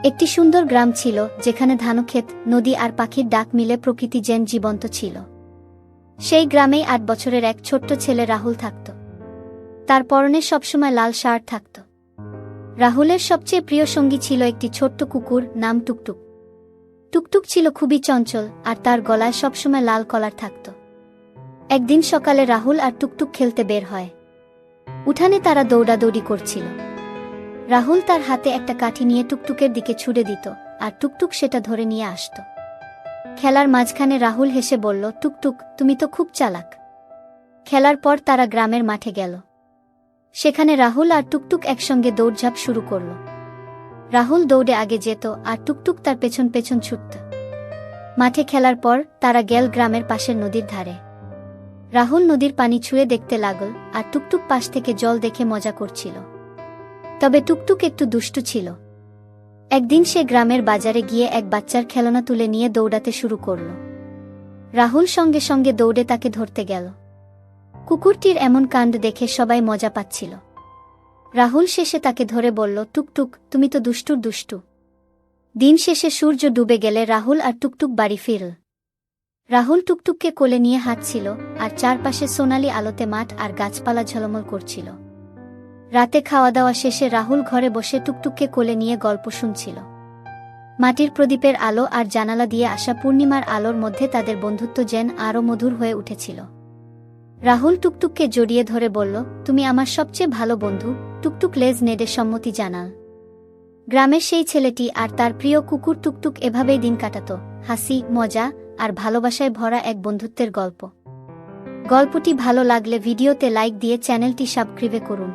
একটি সুন্দর গ্রাম ছিল যেখানে ধানক্ষেত, নদী আর পাখির ডাক মিলে প্রকৃতি যেন জীবন্ত ছিল। সেই গ্রামেই ৮ বছরের এক ছোট্ট ছেলে রাহুল থাকত। তার পরনে সবসময় লাল শার্ট থাকত। রাহুলের সবচেয়ে প্রিয় সঙ্গী ছিল একটি ছোট্ট কুকুর, নাম টুকটুক। টুকটুক ছিল খুবই চঞ্চল আর তার গলায় সবসময় লাল কলার থাকত। একদিন সকালে রাহুল আর টুকটুক খেলতে বের হয়। উঠানে তারা দৌড়াদৌড়ি করছিল। রাহুল তার হাতে একটা কাঠি নিয়ে টুকটুকের দিকে ছুড়ে দিত আর টুকটুক সেটা ধরে নিয়ে আসত। খেলার মাঝখানে রাহুল হেসে বলল, টুকটুক, তুমি তো খুব চালাক। খেলার পর তারা গ্রামের মাঠে গেল। সেখানে রাহুল আর টুকটুক একসঙ্গে দৌড়ঝাঁপ শুরু করল। রাহুল দৌড়ে আগে যেত আর টুকটুক তার পেছন পেছন ছুটত। মাঠে খেলার পর তারা গেল গ্রামের পাশের নদীর ধারে। রাহুল নদীর পানি ছুঁয়ে দেখতে লাগল আর টুকটুক পাশ থেকে জল দেখে মজা করছিল। তবে টুকটুক একটু দুষ্টু ছিল। একদিন সে গ্রামের বাজারে গিয়ে এক বাচ্চার খেলনা তুলে নিয়ে দৌড়াতে শুরু করল। রাহুল সঙ্গে সঙ্গে দৌড়ে তাকে ধরতে গেল। কুকুরটির এমন কাণ্ড দেখে সবাই মজা পাচ্ছিল। রাহুল শেষে তাকে ধরে বলল, টুকটুক, তুমি তো দুষ্টুর দুষ্টু। দিন শেষে সূর্য ডুবে গেলে রাহুল আর টুকটুক বাড়ি ফিরল। রাহুল টুকটুককে কোলে নিয়ে হাঁটছিল আর চারপাশে সোনালি আলোতে মাঠ আর গাছপালা ঝলমল করছিল। রাতে খাওয়া দাওয়া শেষে রাহুল ঘরে বসে টুকটুককে কোলে নিয়ে গল্প শুনছিল। মাটির প্রদীপের আলো আর জানালা দিয়ে আসা পূর্ণিমার আলোর মধ্যে তাদের বন্ধুত্ব যেন আরও মধুর হয়ে উঠেছিল। রাহুল টুকটুককে জড়িয়ে ধরে বলল, তুমি আমার সবচেয়ে ভালো বন্ধু। টুকটুক লেজ নেড়ে সম্মতি জানাল। গ্রামের সেই ছেলেটি আর তার প্রিয় কুকুর টুকটুক এভাবেই দিন কাটাত, হাসি, মজা আর ভালোবাসায় ভরা এক বন্ধুত্বের গল্প। গল্পটি ভালো লাগলে ভিডিওতে লাইক দিয়ে চ্যানেলটি সাবস্ক্রাইব করুন।